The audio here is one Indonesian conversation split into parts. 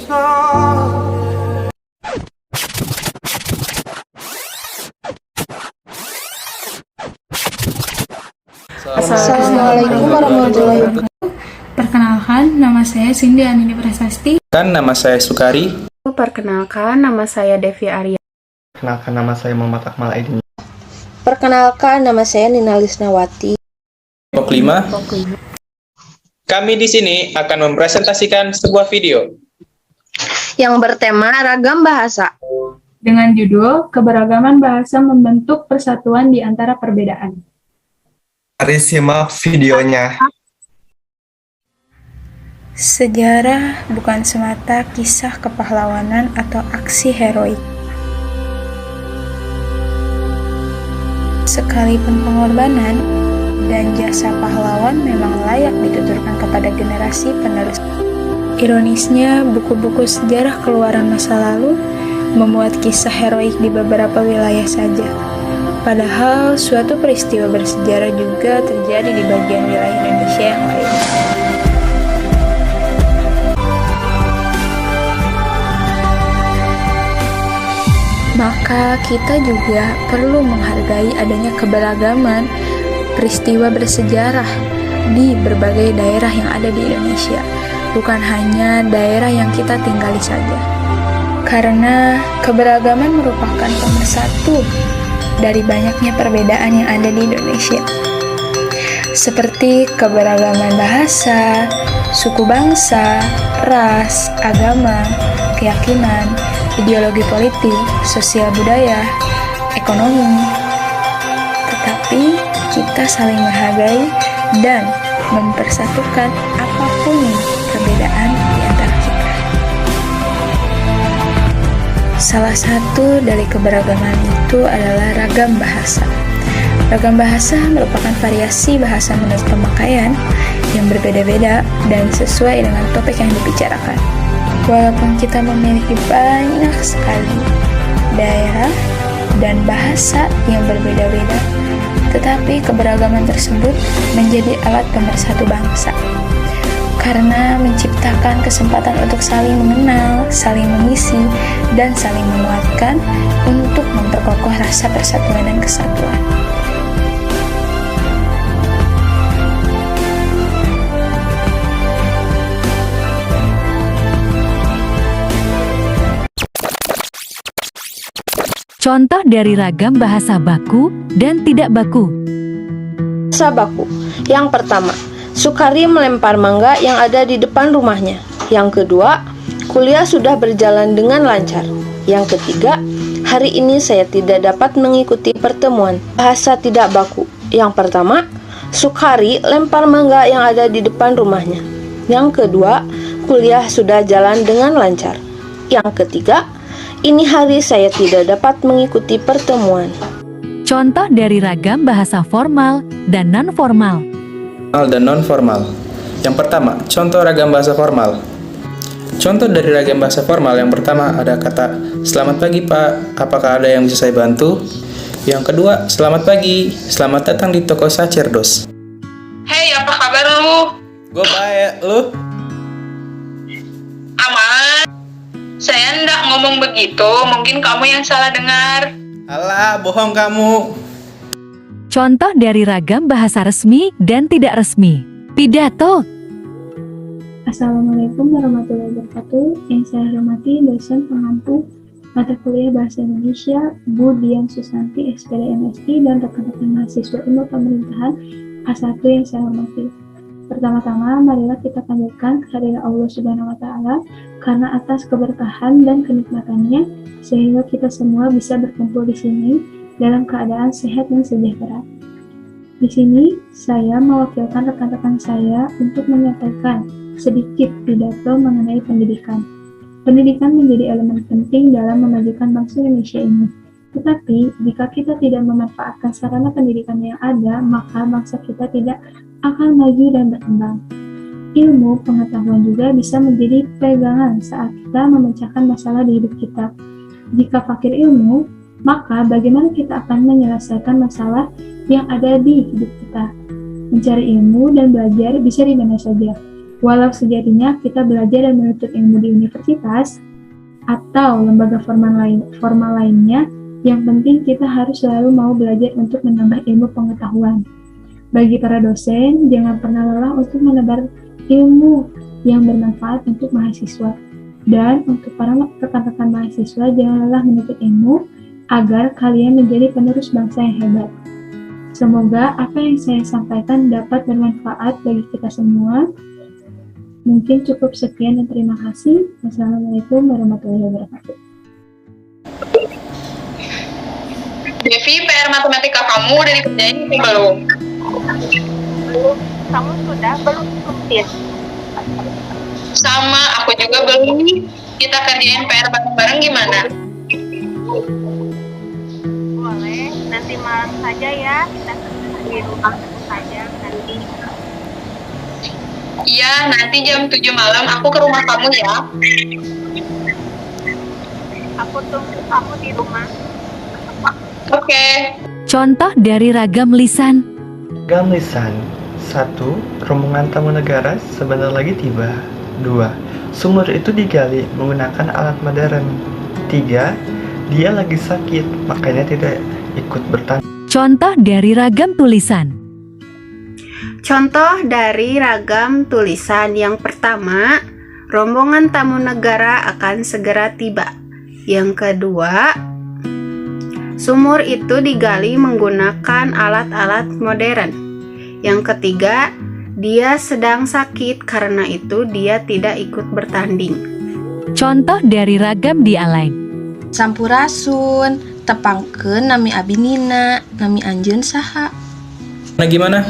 Assalamualaikum warahmatullahi wabarakatuh. Perkenalkan, nama saya Cindy Anini Prasasti. Nama saya Sukari. Perkenalkan, nama saya Devi Arya. Perkenalkan, nama saya Muhammad Akmal Aidin. Perkenalkan, nama saya Nina Lisnawati. Kelompok 5. Kami di sini akan mempresentasikan sebuah video Yang bertema ragam bahasa. Dengan judul, Keberagaman Bahasa Membentuk Persatuan di Antara Perbedaan. Mari simak videonya. Sejarah bukan semata kisah kepahlawanan atau aksi heroik. Sekalipun pengorbanan dan jasa pahlawan memang layak dituturkan kepada generasi penerus. Ironisnya, buku-buku sejarah keluaran masa lalu memuat kisah heroik di beberapa wilayah saja. Padahal suatu peristiwa bersejarah juga terjadi di bagian wilayah Indonesia yang lain. Maka kita juga perlu menghargai adanya keberagaman peristiwa bersejarah di berbagai daerah yang ada di Indonesia, bukan hanya daerah yang kita tinggali saja. Karena keberagaman merupakan pemersatu dari banyaknya perbedaan yang ada di Indonesia, seperti keberagaman bahasa, suku bangsa, ras, agama, keyakinan, ideologi politik, sosial budaya, ekonomi. Tetapi kita saling menghargai dan mempersatukan apapun perbedaan di antara kita. Salah satu dari keberagaman itu adalah ragam bahasa. Ragam bahasa merupakan variasi bahasa menurut pemakaian yang berbeda-beda dan sesuai dengan topik yang dibicarakan. Walaupun kita memiliki banyak sekali daerah dan bahasa yang berbeda-beda, tetapi keberagaman tersebut menjadi alat pemersatu bangsa. Karena menciptakan kesempatan untuk saling mengenal, saling mengisi, dan saling menguatkan untuk memperkokoh rasa persatuan dan kesatuan. Contoh dari ragam bahasa baku dan tidak baku. Bahasa baku. Yang pertama, Sukari melempar mangga yang ada di depan rumahnya. Yang kedua, kuliah sudah berjalan dengan lancar. Yang ketiga, hari ini saya tidak dapat mengikuti pertemuan. Bahasa tidak baku. Yang pertama, Sukari lempar mangga yang ada di depan rumahnya. Yang kedua, kuliah sudah jalan dengan lancar. Yang ketiga, ini hari saya tidak dapat mengikuti pertemuan. Contoh dari ragam bahasa formal dan non-formal. Dan non-formal. Yang pertama, contoh ragam bahasa formal. Contoh dari ragam bahasa formal yang pertama ada kata "Selamat pagi Pak, apakah ada yang bisa saya bantu?" Yang kedua, "Selamat pagi, selamat datang di toko Sacerdos." Hei, apa kabar lu? Gue baik, lu? Aman. Saya ndak ngomong begitu, mungkin kamu yang salah dengar. Alah, bohong kamu. Contoh dari ragam bahasa resmi dan tidak resmi. Pidato. Assalamualaikum warahmatullahi wabarakatuh. Yang saya hormati dosen pengampu mata kuliah Bahasa Indonesia, Bu Dian Susanti, SPD MSI, dan rekan-rekan mahasiswa ilmu pemerintahan A1 yang saya hormati. Pertama-tama, marilah kita panjatkan kehadirat Allah Subhanahu wa Ta'ala karena atas keberkahan dan kenikmatannya, sehingga kita semua bisa berkumpul di sini dalam keadaan sehat dan sejahtera. Di sini, saya mewakilkan rekan-rekan saya untuk menyampaikan sedikit pidato mengenai pendidikan. Pendidikan menjadi elemen penting dalam memajukan bangsa Indonesia ini. Tetapi, jika kita tidak memanfaatkan sarana pendidikan yang ada, maka bangsa kita tidak akan maju dan berkembang. Ilmu pengetahuan juga bisa menjadi pegangan saat kita memecahkan masalah di hidup kita. Jika fakir ilmu, maka bagaimana kita akan menyelesaikan masalah yang ada di hidup kita? Mencari ilmu dan belajar bisa di mana saja. Walau sejatinya kita belajar dan menuntut ilmu di universitas atau lembaga formal lainnya, yang penting kita harus selalu mau belajar untuk menambah ilmu pengetahuan. Bagi para dosen, jangan pernah lelah untuk menebar ilmu yang bermanfaat untuk mahasiswa. Dan untuk para rekan-rekan mahasiswa, jangan lelah menuntut ilmu agar kalian menjadi penerus bangsa yang hebat. Semoga apa yang saya sampaikan dapat bermanfaat bagi kita semua. Mungkin cukup sekian dan terima kasih. Wassalamualaikum warahmatullahi wabarakatuh. Devi, PR matematika kamu udah dikerjain atau belum? Belum. Kamu sudah belum komplit? Sama, aku juga belum. Kita kerjain PR bareng-bareng gimana? Boleh. Nanti malam saja ya. Kita di rumah saja nanti. Iya, nanti jam 7 malam aku ke rumah kamu ya. Aku tunggu kamu di rumah. Oke. Contoh dari ragam lisan. Ragam lisan. 1. Rombongan tamu negara sebentar lagi tiba. 2. Sumur itu digali menggunakan alat modern. 3. Dia lagi sakit, makanya tidak ikut bertanding. Contoh dari ragam tulisan. Contoh dari ragam tulisan yang pertama, rombongan tamu negara akan segera tiba. Yang kedua, sumur itu digali menggunakan alat-alat modern. Yang ketiga, dia sedang sakit karena itu dia tidak ikut bertanding. Contoh dari ragam dialek. Sampurasun, tepangkeun nami abi Nina, nami anjeun saha. Nah gimana?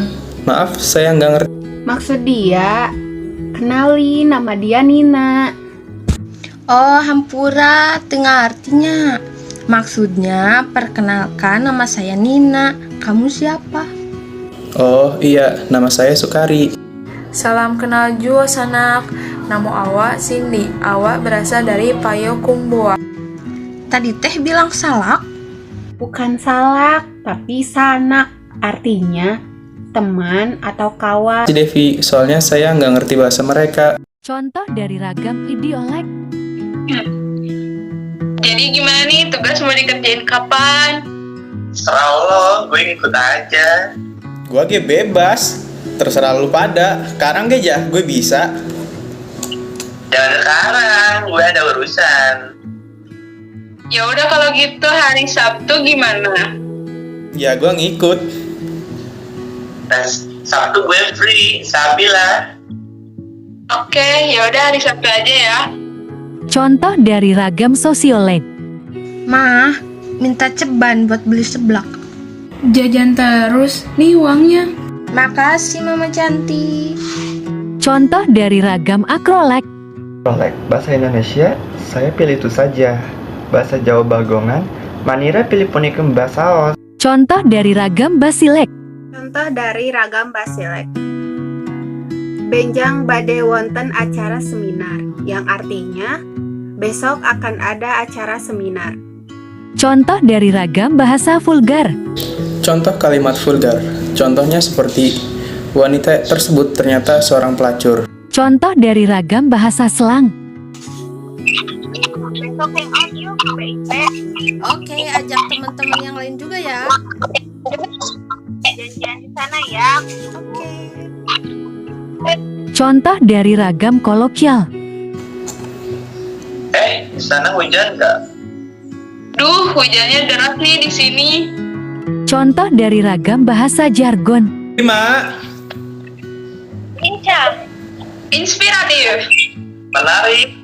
Maaf, saya nggak ngerti. Maksud dia, kenali nama dia Nina. Oh, hampura, tengah artinya. Maksudnya, perkenalkan nama saya Nina. Kamu siapa? Oh iya, nama saya Sukari. Salam kenal jua sanak. Nama awak Cindy. Awak berasal dari Payokumbuh. Tadi teh bilang salak? Bukan salak, tapi sanak. Artinya teman atau kawan. Si Devi, soalnya saya nggak ngerti bahasa mereka. Contoh dari ragam idiolek. Jadi gimana nih, tugas mau dikerjain kapan? Serah lo, gue ngikut aja. Gue ge bebas, terserah lu pada. Sekarang ge ya, gue bisa. Jangan sekarang, gue ada urusan. Ya udah kalau gitu hari Sabtu gimana? Ya gue ngikut. Dan Sabtu gue free, Sabila. Oke, ya udah hari Sabtu aja ya. Contoh dari ragam sosiolek. Mah, minta ceban buat beli seblak. Jajan terus, nih uangnya. Makasih Mama cantik. Contoh dari ragam akrolek. Akrolek, bahasa Indonesia, saya pilih itu saja. Bahasa Jawa Bagongan, Manira pilih punikem basaos. Contoh dari ragam basilek. Contoh dari ragam basilek. Benjang bade wonten acara seminar, yang artinya besok akan ada acara seminar. Contoh dari ragam bahasa vulgar. Contoh kalimat vulgar. Contohnya seperti wanita tersebut ternyata seorang pelacur. Contoh dari ragam bahasa selang. Besok hangout yuk, BIP. Oke, ajak teman-teman yang lain juga ya. Janjian di sana ya. Oke. Contoh dari ragam kolokial. Di sana hujan nggak? Duh, hujannya deras nih di sini. Contoh dari ragam bahasa jargon. 5. Bincang. Inspiratif. Menarik.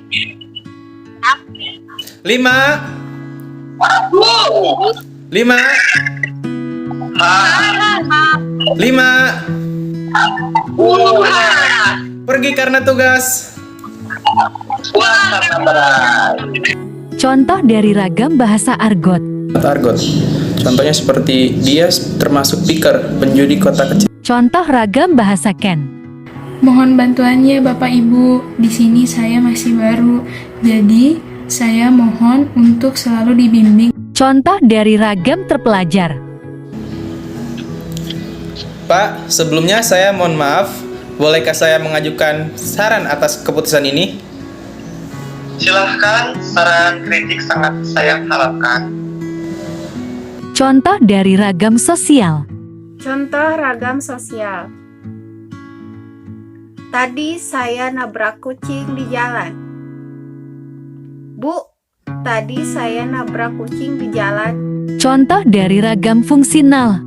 5. 5. 5. Pergi karena tugas. Contoh dari ragam bahasa argot. Argot. Contohnya seperti dia termasuk piker, penjudi kota kecil. Contoh ragam bahasa ken. Mohon bantuannya Bapak Ibu. Di sini saya masih baru. Jadi, saya mohon untuk selalu dibimbing. Contoh dari ragam terpelajar. Pak, sebelumnya saya mohon maaf. bolehkah saya mengajukan saran atas keputusan ini? Silahkan, saran kritik sangat saya harapkan. Contoh dari ragam sosial. Contoh ragam sosial. Tadi saya nabrak kucing di jalan. Bu, tadi saya nabrak kucing di jalan. Contoh dari ragam fungsional.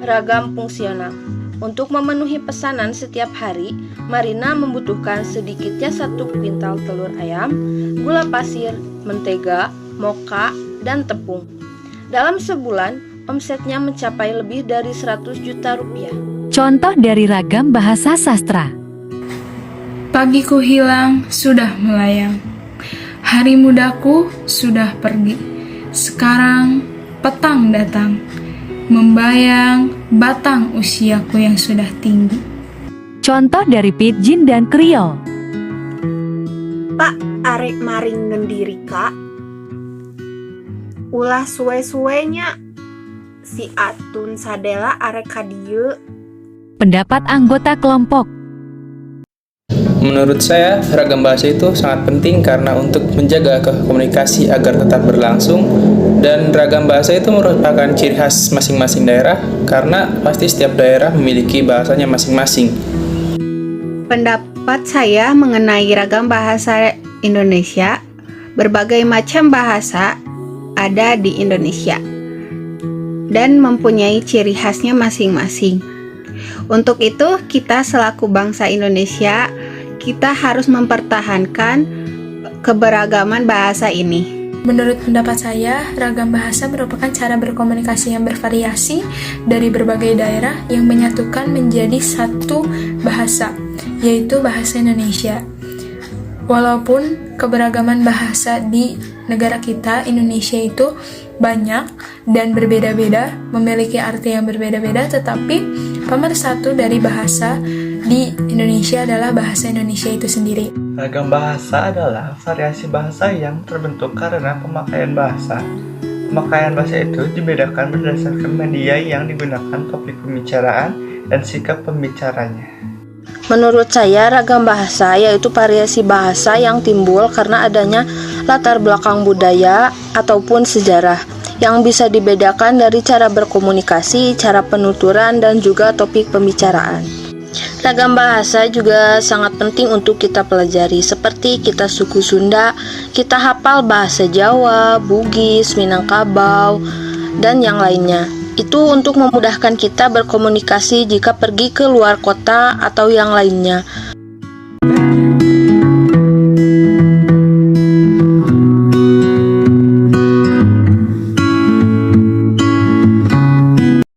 Ragam fungsional. Untuk memenuhi pesanan setiap hari, Marina membutuhkan sedikitnya 1 kuintal telur ayam, gula pasir, mentega, mocha, dan tepung. Dalam sebulan, omsetnya mencapai lebih dari 100 juta rupiah. Contoh dari ragam bahasa sastra. Pagiku hilang, sudah melayang. Hari mudaku sudah pergi. Sekarang petang datang. Membayang batang usiaku yang sudah tinggi. Contoh dari pidgin dan kriol. Pak, arek maring ngendiri kak. Ulah suwe-suwenya. Si Atun sadela arek kadieu. Pendapat anggota kelompok. Menurut saya, ragam bahasa itu sangat penting karena untuk menjaga komunikasi agar tetap berlangsung, dan ragam bahasa itu merupakan ciri khas masing-masing daerah karena pasti setiap daerah memiliki bahasanya masing-masing. Pendapat saya mengenai ragam bahasa Indonesia, berbagai macam bahasa ada di Indonesia dan mempunyai ciri khasnya masing-masing. Untuk itu, kita selaku bangsa Indonesia, kita harus mempertahankan keberagaman bahasa ini. Menurut pendapat saya, ragam bahasa merupakan cara berkomunikasi yang bervariasi dari berbagai daerah yang menyatukan menjadi satu bahasa, yaitu bahasa Indonesia. Walaupun keberagaman bahasa di negara kita, Indonesia itu banyak dan berbeda-beda, memiliki arti yang berbeda-beda, tetapi pemersatu dari bahasa di Indonesia adalah bahasa Indonesia itu sendiri. Ragam bahasa adalah variasi bahasa yang terbentuk karena pemakaian bahasa. Pemakaian bahasa itu dibedakan berdasarkan media yang digunakan, topik pembicaraan, dan sikap pembicaranya. Menurut saya, ragam bahasa yaitu variasi bahasa yang timbul karena adanya latar belakang budaya ataupun sejarah yang bisa dibedakan dari cara berkomunikasi, cara penuturan, dan juga topik pembicaraan. Ragam bahasa juga sangat penting untuk kita pelajari, seperti kita suku Sunda, kita hafal bahasa Jawa, Bugis, Minangkabau, dan yang lainnya. Itu untuk memudahkan kita berkomunikasi jika pergi ke luar kota atau yang lainnya.